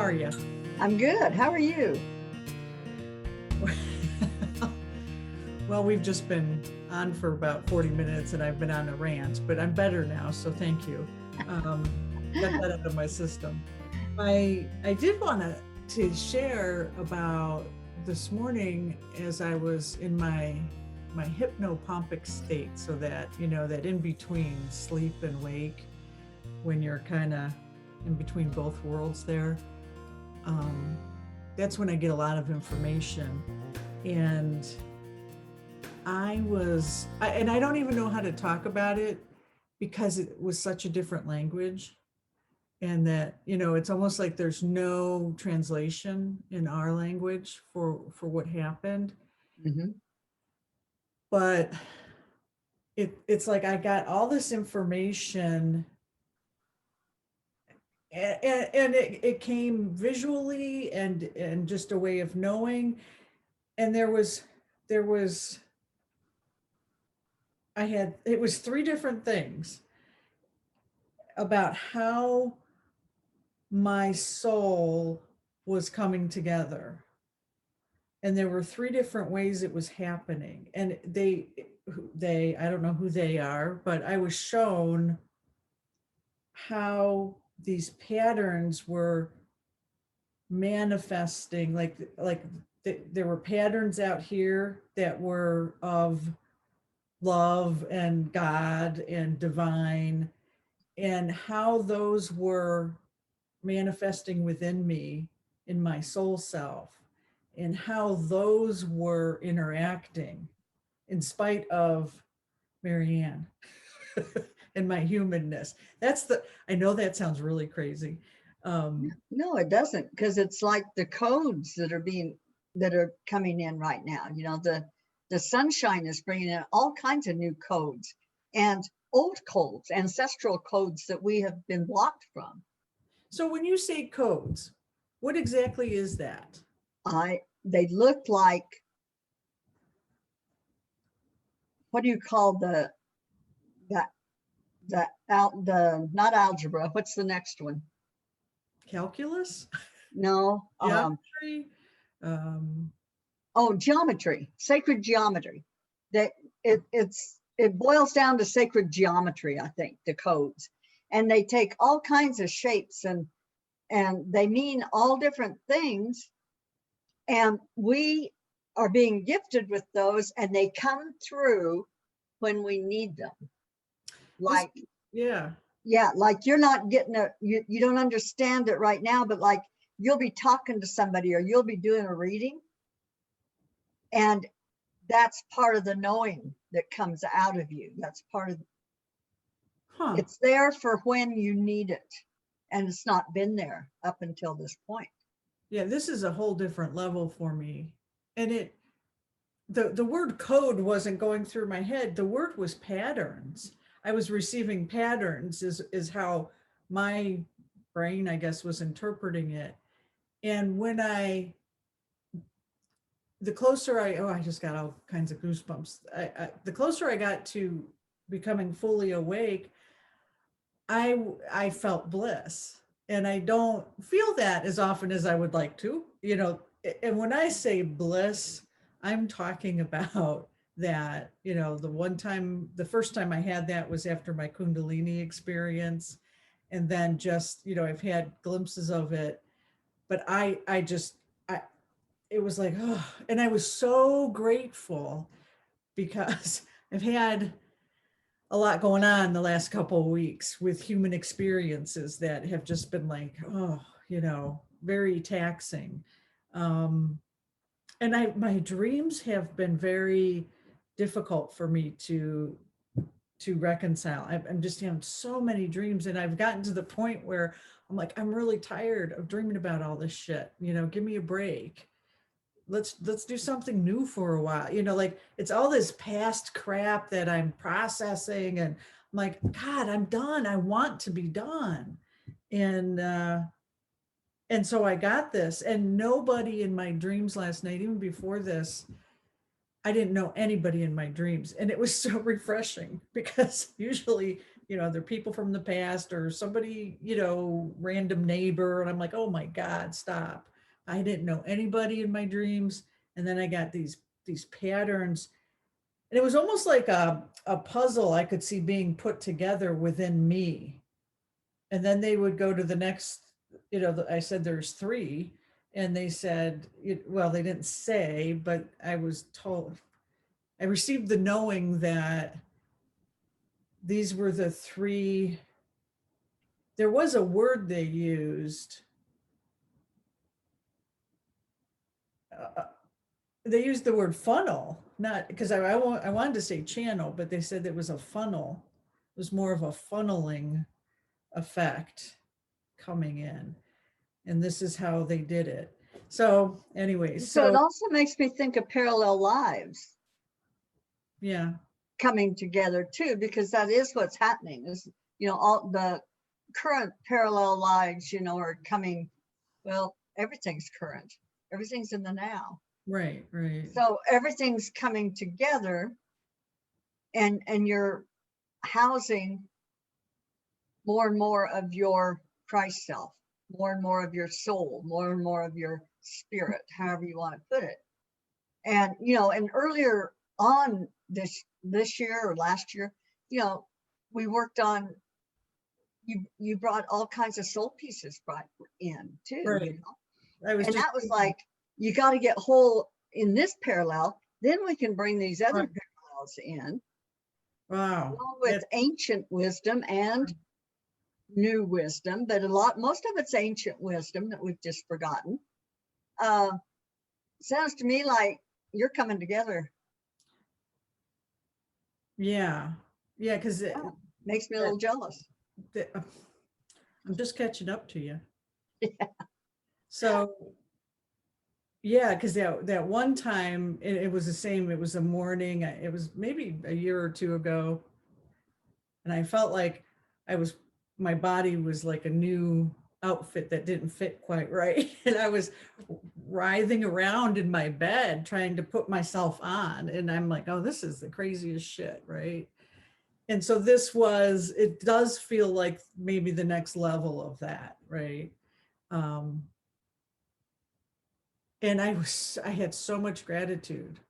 are you? I'm good. How are you? Well, we've just been on for about 40 minutes and I've been on a rant, but I'm better now, so thank you. Um, got that out of my system. I did want to share about this morning as I was in my hypnopompic state, so that that in between sleep and wake, when you're kind of in between both worlds there. Um, that's when I get a lot of information. And and I don't even know how to talk about it because it was such a different language. And that, it's almost like there's no translation in our language for what happened. Hmm. But it's like I got all this information, and it came visually and just a way of knowing. And there was it was three different things about how my soul was coming together. And there were three different ways it was happening. And I don't know who they are, but I was shown how these patterns were manifesting, there were patterns out here that were of love and God and divine, and how those were manifesting within me in my soul self, and how those were interacting in spite of Marianne and my humanness. I know that sounds really crazy. No, it doesn't, because it's like the codes that are coming in right now. The sunshine is bringing in all kinds of new codes and old codes, ancestral codes that we have been blocked from. so when you say codes, what exactly is that? They look like, what do you call that the not algebra? What's the next one? Calculus? No. Geometry? um, Oh, geometry, sacred geometry. That it boils down to sacred geometry, I think, the codes. And they take all kinds of shapes, and they mean all different things. And we are being gifted with those, and they come through when we need them. this Like, yeah. yeah, like you're not getting you don't understand it right now, but like you'll be talking to somebody or you'll be doing a reading, and that's part of the knowing that comes out of you. That's part of Huh. it's there for when you need it, and it's not been there up until this point. Yeah, this is a whole different level for me. And the word code wasn't going through my head. The word was patterns. I was receiving patterns, is how my brain, I guess, was interpreting it. And the closer I just got all kinds of goosebumps. The closer I got to becoming fully awake, I felt bliss. And I don't feel that as often as I would like to, and when I say bliss, I'm talking about that, the first time I had that was after my Kundalini experience. And then just, I've had glimpses of it, but I just, I, it was like, oh, and I was so grateful because I've had a lot going on the last couple of weeks with human experiences that have just been like, oh, very taxing. Um, and my dreams have been very difficult for me to reconcile. I'm just having so many dreams, and I've gotten to the point where I'm like, I'm really tired of dreaming about all this shit. Give me a break. Let's do something new for a while. Like, it's all this past crap that I'm processing, and I'm like, God, I'm done. I want to be done. And so I got this, and nobody in my dreams last night, even before this, I didn't know anybody in my dreams. And it was so refreshing because usually they're people from the past or somebody, random neighbor. And I'm like, oh my God, stop. I didn't know anybody in my dreams. And then I got these patterns. And it was almost like a puzzle I could see being put together within me. And then they would go to the next, I said there's three. And they said, well, they didn't say, but I was told, I received the knowing that these were the three. There was a word they used. Uh, they used the word funnel, not because I wanted to say channel, but they said it was a funnel. It was more of a funneling effect coming in. And this is how they did it. So anyway, So it so also makes me think of parallel lives yeah, coming together too, because that is what's happening is, all the current parallel lives, are coming, well, everything's current. Everything's in the now. right. So everything's coming together and you're housing more and more of your Christ self, more and more of your soul, more and more of your spirit, however you want to put it. And, and earlier on this year or last year, we worked on, you brought all kinds of soul pieces brought in too, Right. I was and just that was like, you got to get whole in this parallel, then we can bring these other right. parallels in, Wow. along with ancient wisdom and new wisdom, but most of it's ancient wisdom that we've just forgotten. Sounds to me like you're coming together. Yeah. Yeah, because Makes me a little jealous. I'm just catching up to you. Yeah. So yeah, because that one time it was the same. It was a morning. It was maybe a year or two ago, and I felt like my body was like a new outfit that didn't fit quite right, and I was writhing around in my bed trying to put myself on, and I'm like, oh, this is the craziest shit, right? And so it does feel like maybe the next level of that, right? Um, and I had so much gratitude,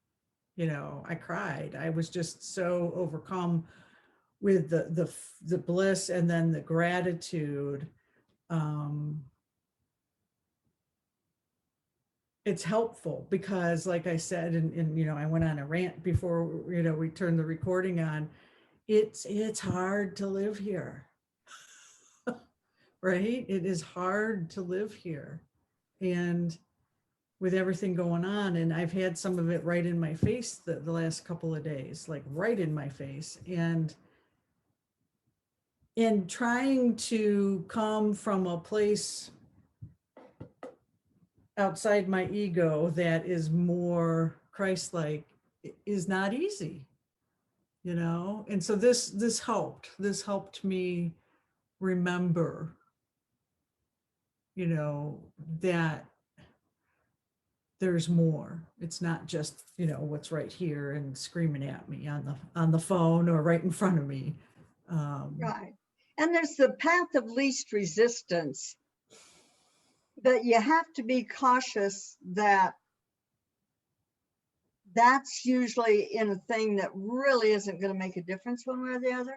I cried. I was just so overcome with the bliss and then the gratitude. Um, it's helpful because like I said, and I went on a rant before, we turned the recording on. It's hard to live here. Right? It is hard to live here. And with everything going on, and I've had some of it right in my face the last couple of days, like right in my face. And trying to come from a place outside my ego that is more Christ-like is not easy, And so this helped me remember, that there's more. It's not just, what's right here and screaming at me on the phone or right in front of me. Right. And there's the path of least resistance, but you have to be cautious that that's usually in a thing that really isn't going to make a difference one way or the other.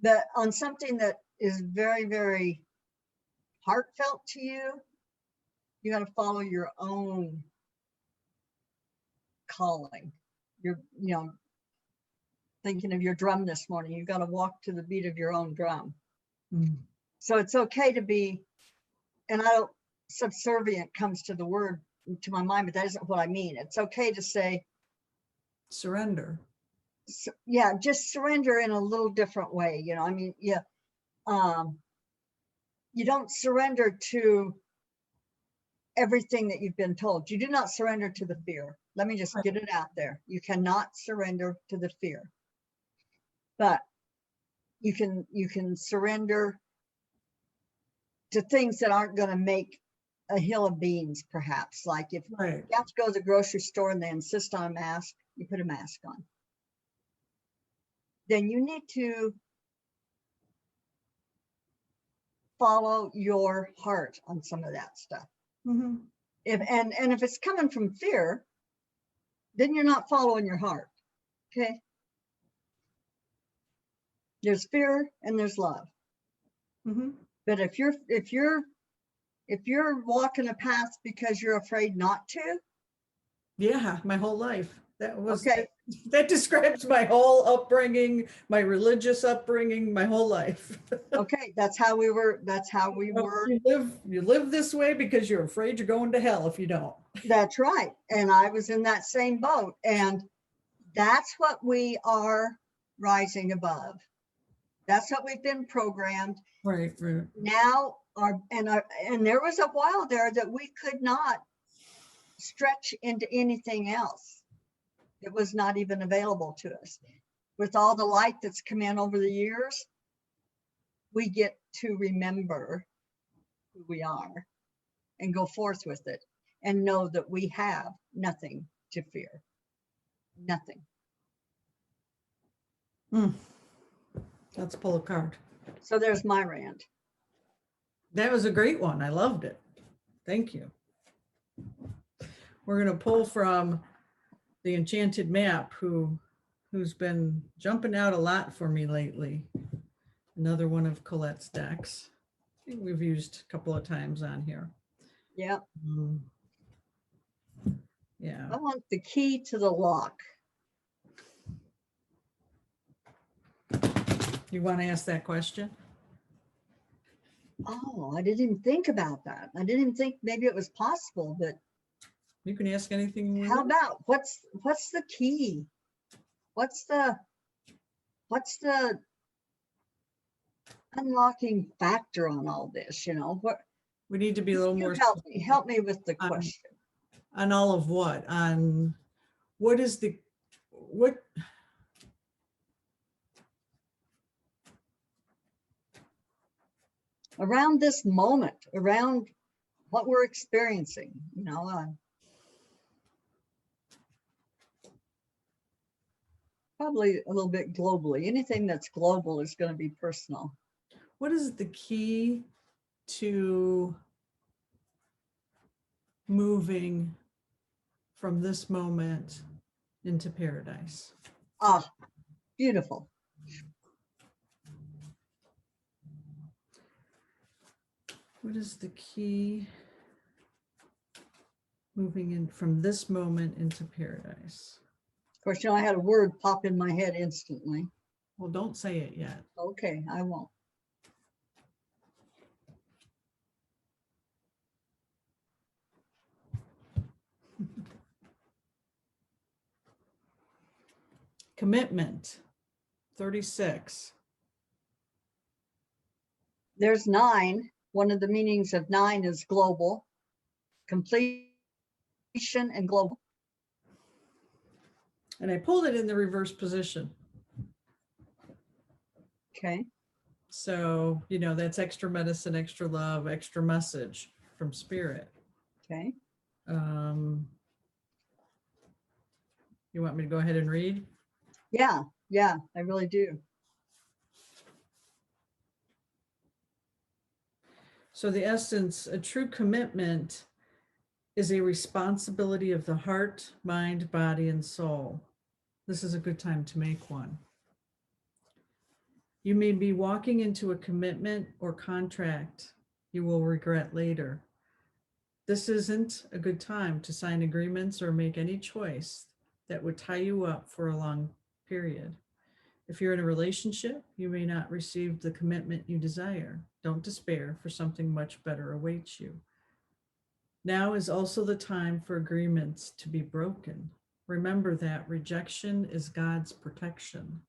But on something that is very, very heartfelt to you, you got to follow your own calling. You're, thinking of your drum this morning, you got to walk to the beat of your own drum. Mm. So it's okay to be, and subservient comes to the word to my mind, but that isn't what I mean. It's okay to say Surrender. Yeah, just surrender in a little different way. You don't surrender to everything that you've been told. You do not surrender to the fear. Let me just get it out there. You cannot surrender to the fear, but you can surrender to things that aren't going to make a hill of beans, perhaps. Like if you have to go to the grocery store and they insist on a mask, you put a mask on. then you need to follow your heart on some of that stuff. Mhm. If it's coming from fear, then you're not following your heart. Okay. There's fear and there's love. Mhm. But if you're walking a path because you're afraid not to, Yeah, my whole life. okay, That describes my whole upbringing, my religious upbringing, my whole life. okay, that's how we were. You live this way because you're afraid you're going to hell if you don't. That's right. And I was in that same boat. And that's what we are rising above. That's what we've been programmed. Right, right. Now and there was a while there that we could not stretch into anything else. It was not even available to us. With all the light that's come in over the years, we get to remember who we are and go forth with it and know that we have nothing to fear. Nothing. Let's pull a card. So there's my rant. That was a great one. I loved it. Thank you. We're going to pull from the Enchanted Map, who's been jumping out a lot for me lately. Another one of Colette's decks. I think we've used a couple of times on here. Yeah. Yeah. I want the key to the lock. You want to ask that question? Oh, I didn't even think about that. I didn't even think maybe it was possible, but You can ask anything you how want. about what's the key? What's the unlocking factor on all this? You know, what We need to be a little more help me with the question. on all of what? On what is what Around this moment, around what we're experiencing, you know, probably a little bit globally. Anything that's global is going to be personal. what is the key to moving from this moment into paradise? Ah, beautiful. What is the key moving in from this moment into paradise? Of course, you know, I had a word pop in my head instantly. Well, don't say it yet. Okay, I won't. Commitment, 36. There's 9. One of the meanings of 9 is global, completion and global. And I pulled it in the reverse position. Okay. So, you know, that's extra medicine, extra love, extra message from spirit. Okay. You want me to go ahead and read? Yeah, I really do. So the essence, a true commitment is a responsibility of the heart, mind, body, and soul. This is a good time to make one. You may be walking into a commitment or contract you will regret later. This isn't a good time to sign agreements or make any choice that would tie you up for a long period. If you're in a relationship, you may not receive the commitment you desire. Don't despair, for something much better awaits you. Now is also the time for agreements to be broken. Remember that rejection is God's protection.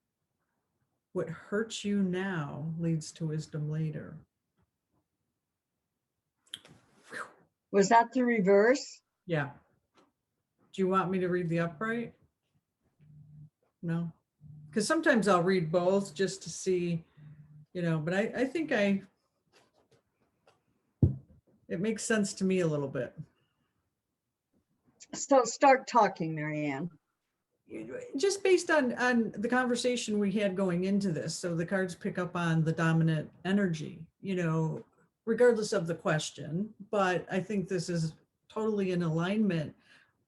What hurts you now leads to wisdom later. Was that the reverse? Yeah. Do you want me to read the upright? No? Because sometimes I'll read both just to see, you know, but I think it makes sense to me a little bit. So start talking, Marianne. just based on the conversation we had going into this, so the cards pick up on the dominant energy, regardless of the question. But I think this is totally in alignment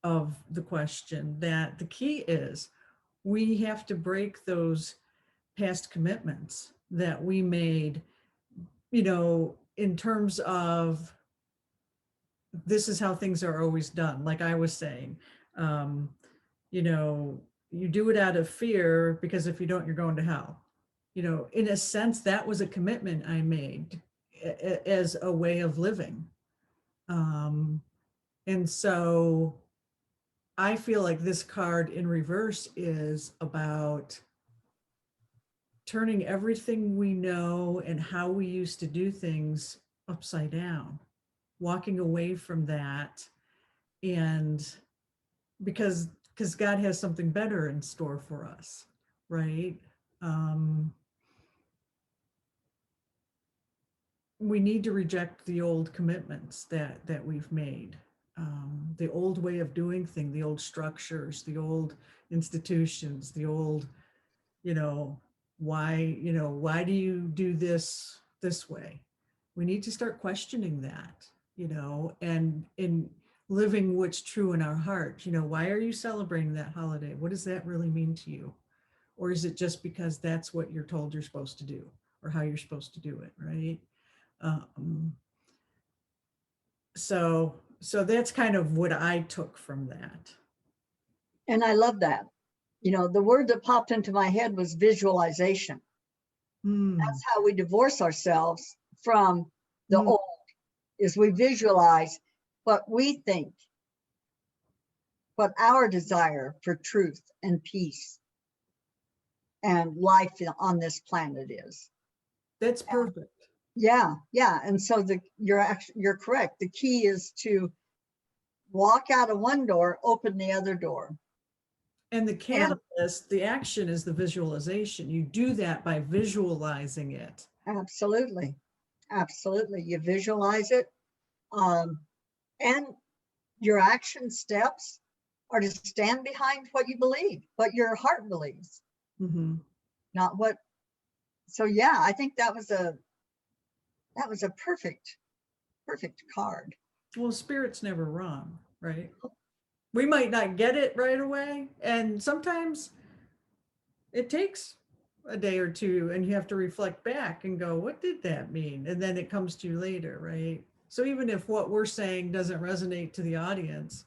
of the question, that the key is we have to break those past commitments that we made, in terms of this is how things are always done. Like I was saying, um, you do it out of fear, because if you don't, you're going to hell. In a sense, that was a commitment I made as a way of living. And so I feel like this card in reverse is about turning everything we know and how we used to do things upside down, walking away from that. And because God has something better in store for us, right? We need to reject the old commitments that we've made, the old way of doing things, the old structures, the old institutions, the old, why do you do this way? We need to start questioning that, and in living what's true in our heart. Why are you celebrating that holiday? What does that really mean to you? Or is it just because that's what you're told you're supposed to do, or how you're supposed to do it, right? Um, so that's kind of what I took from that. And I love that. The word that popped into my head was visualization. That's how we divorce ourselves from the old, is we visualize what we think, what our desire for truth and peace and life on this planet is. That's perfect. Yeah. And so you're correct. The key is to walk out of one door, open the other door. And the catalyst, the action is the visualization. You do that by visualizing it. Absolutely. You visualize it. And your action steps are to stand behind what you believe, what your heart believes, not what. So yeah, I think that was a perfect card. Well, spirit's never wrong, right? We might not get it right away, and sometimes it takes a day or two, and you have to reflect back and go, what did that mean? And then it comes to you later, right? So even if what we're saying doesn't resonate to the audience,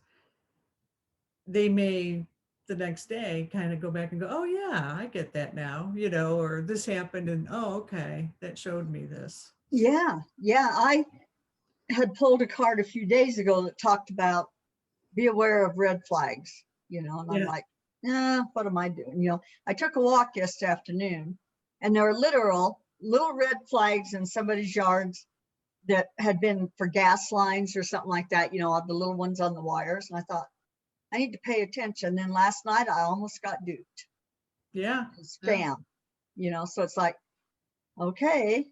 they may the next day kind of go back and go, oh yeah, I get that now, or this happened, and oh, okay, that showed me this. Yeah. I had pulled a card a few days ago that talked about be aware of red flags, and I'm like, what am I doing? I took a walk yesterday afternoon, and there were literal little red flags in somebody's yards that had been for gas lines or something like that, the little ones on the wires. And I thought, I need to pay attention. Then last night I almost got duped. Yeah. Spam, so it's like, okay,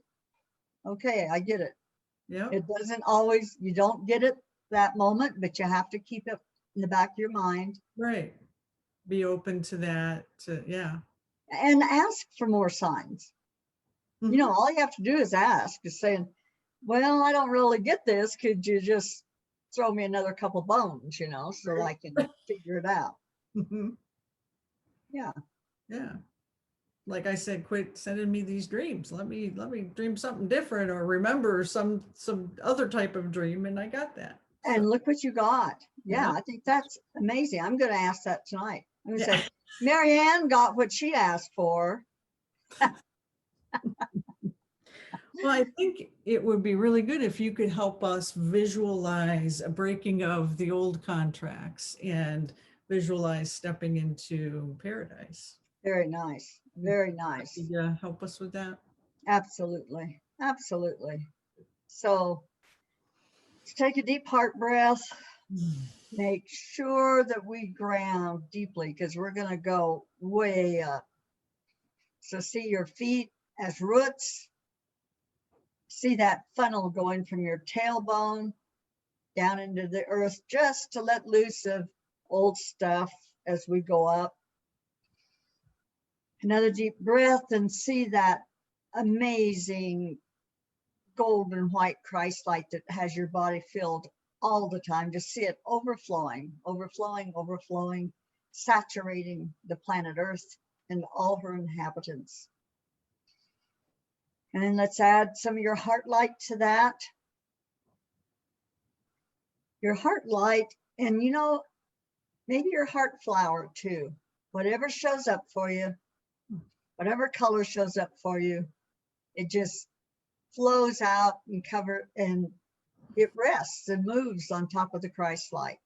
I get it. Yeah. It doesn't always, you don't get it that moment, but you have to keep it in the back of your mind. Right. Be open to that. And ask for more signs. All you have to do is ask, is saying, well, I don't really get this. Could you just throw me another couple bones, so I can figure it out. Yeah. Like I said, quit sending me these dreams. Let me dream something different, or remember some other type of dream. And I got that. And look what you got. Yeah. I think that's amazing. I'm going to ask that tonight. I'm going to say, Marianne got what she asked for. Well, I think it would be really good if you could help us visualize a breaking of the old contracts and visualize stepping into paradise. Very nice. Yeah, help us with that. Absolutely. So let's take a deep heart breath. Make sure that we ground deeply, because we're going to go way up. So see your feet as roots. See that funnel going from your tailbone down into the earth, just to let loose of old stuff as we go up. Another deep breath and see that amazing golden white Christ light that has your body filled all the time. Just see it overflowing, overflowing, overflowing, saturating the planet Earth and all her inhabitants. And then let's add some of your heart light to that. Your heart light, and you know, maybe your heart flower too. Whatever shows up for you, whatever color shows up for you, it just flows out and and it rests and moves on top of the Christ light.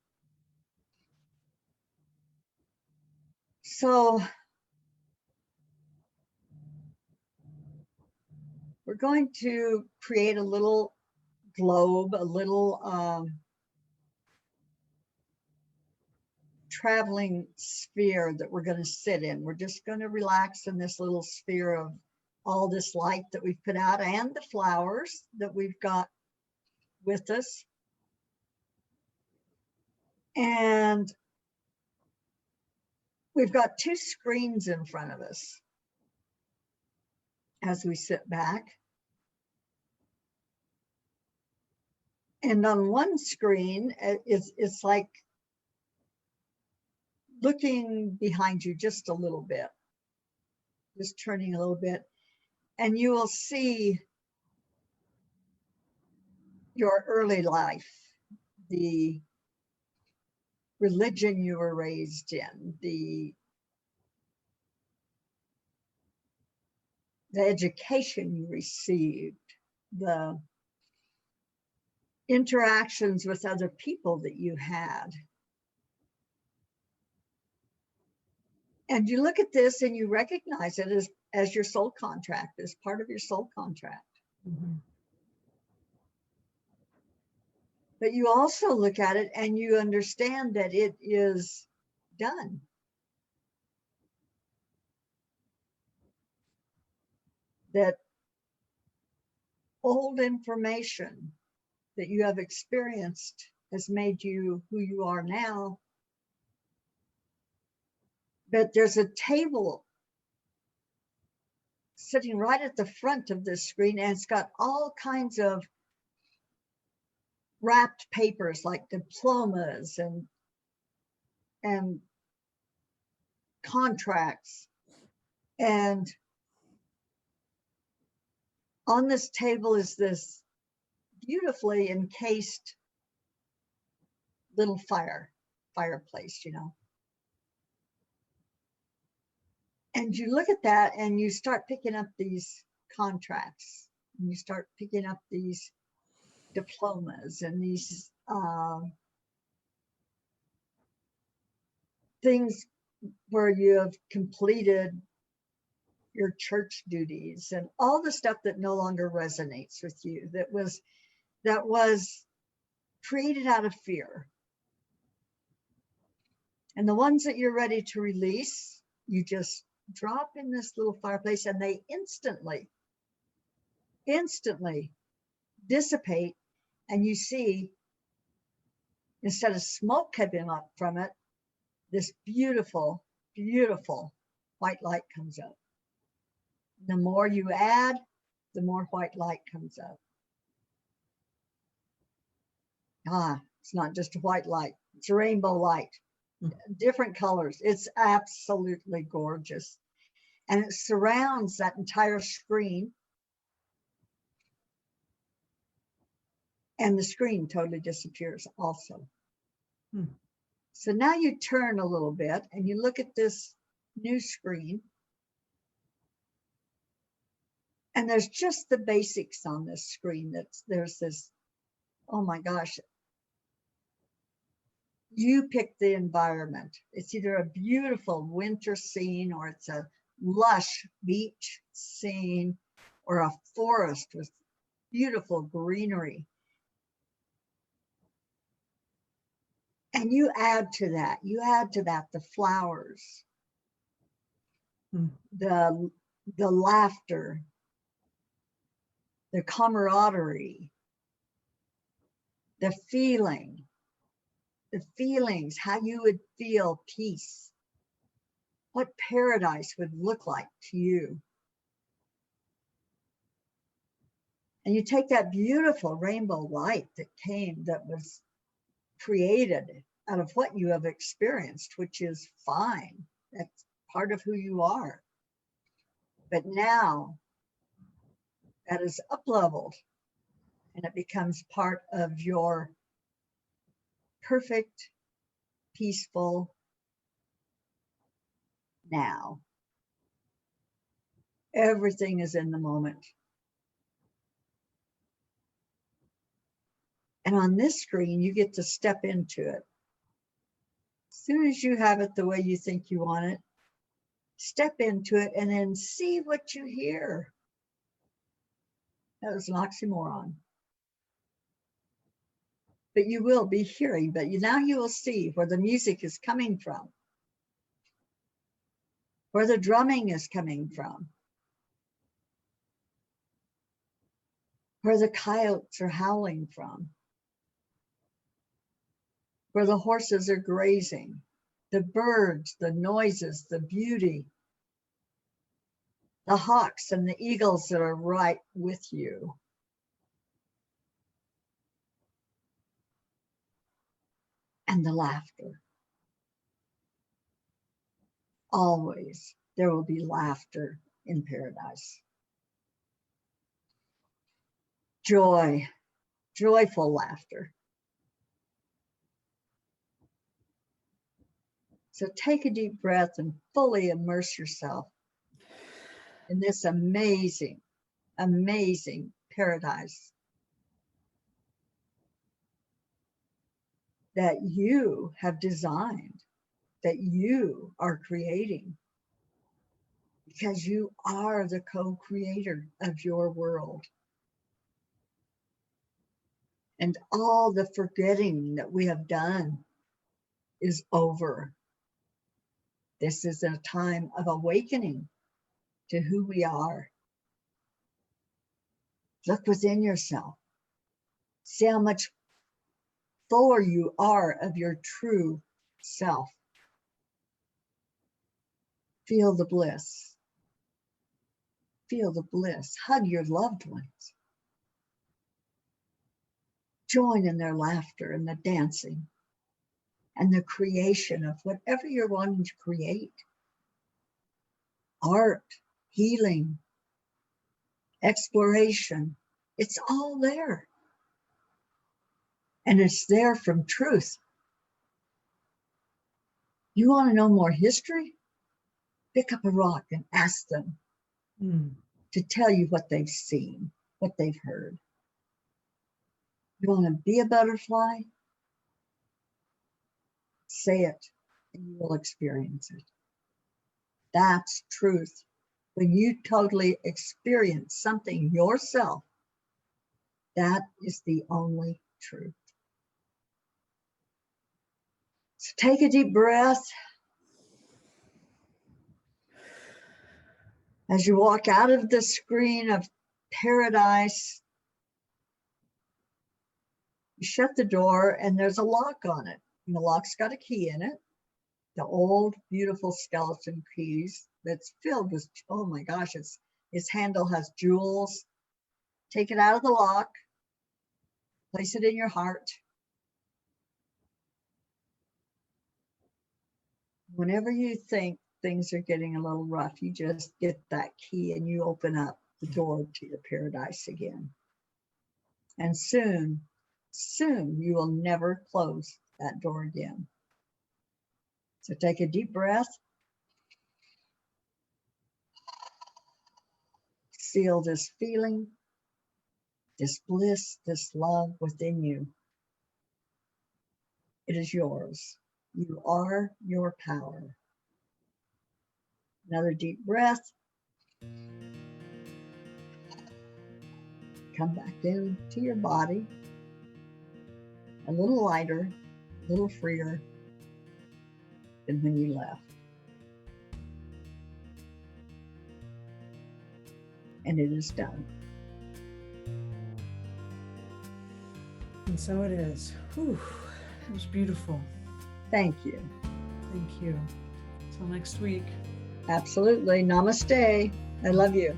So we're going to create a little globe, a little traveling sphere that we're going to sit in. We're just going to relax in this little sphere of all this light that we've put out and the flowers that we've got with us. And we've got two screens in front of us as we sit back. And on one screen, it's like looking behind you just a little bit, just turning a little bit, and you will see your early life, the religion you were raised in, the education you received, the interactions with other people that you had. And you look at this and you recognize it as your soul contract, as part of your soul contract. Mm-hmm. But you also look at it and you understand that it is done. That old information that you have experienced has made you who you are now. But there's a table sitting right at the front of this screen, and it's got all kinds of wrapped papers like diplomas and contracts. And on this table is this beautifully encased little fireplace, you know. And you look at that and you start picking up these contracts, and you start picking up these diplomas and these things where you have completed your church duties and all the stuff that no longer resonates with you, that was created out of fear. And the ones that you're ready to release, you just drop in this little fireplace and they instantly dissipate, and you see, instead of smoke coming up from it, this beautiful, beautiful white light comes up. The more you add, the more white light comes up. It's not just a white light, it's a rainbow light, different colors. It's absolutely gorgeous. And it surrounds that entire screen. And the screen totally disappears also. So now you turn a little bit and you look at this new screen. And there's just the basics on this screen. There's this, oh my gosh. You pick the environment. It's either a beautiful winter scene, or it's a lush beach scene, or a forest with beautiful greenery. And you add to that the flowers, the laughter, the camaraderie, the feelings, how you would feel peace what paradise would look like to you. And you take that beautiful rainbow light that was created out of what you have experienced, which is fine. That's part of who you are. But now that is up-leveled and it becomes part of your perfect, peaceful now. Everything is in the moment. And on this screen, you get to step into it. As soon as you have it the way you think you want it, step into it and then see what you hear. That was an oxymoron. But you will be hearing, but now you will see where the music is coming from, where the drumming is coming from, where the coyotes are howling from, where the horses are grazing, the birds, the noises, the beauty, the hawks and the eagles that are right with you. And the laughter. Always there will be laughter in paradise. Joy, joyful laughter. So take a deep breath and fully immerse yourself in this amazing, amazing paradise that you have designed, that you are creating, because you are the co-creator of your world. And all the forgetting that we have done is over. This is a time of awakening to who we are. Look within yourself. See how much fuller you are of your true self. Feel the bliss. Feel the bliss. Hug your loved ones. Join in their laughter and the dancing and the creation of whatever you're wanting to create. Art, healing, exploration. It's all there. And it's there from truth. You want to know more history? Pick up a rock and ask them to tell you what they've seen, what they've heard. You want to be a butterfly? Say it, and you will experience it. That's truth. When you totally experience something yourself, that is the only truth. So take a deep breath. As you walk out of the screen of paradise, you shut the door and there's a lock on it. And the lock's got a key in it. The old, beautiful skeleton keys that's filled with, oh my gosh, its handle has jewels. Take it out of the lock. Place it in your heart. Whenever you think things are getting a little rough, you just get that key and you open up the door to your paradise again. And soon you will never close that door again. So take a deep breath. Feel this feeling, this bliss, this love within you. It is yours. You are your power. Another deep breath. Come back down to your body. A little lighter, a little freer than when you left. And it is done. And so it is. Whew, it was beautiful. Thank you. Thank you. Till next week. Absolutely. Namaste. I love you.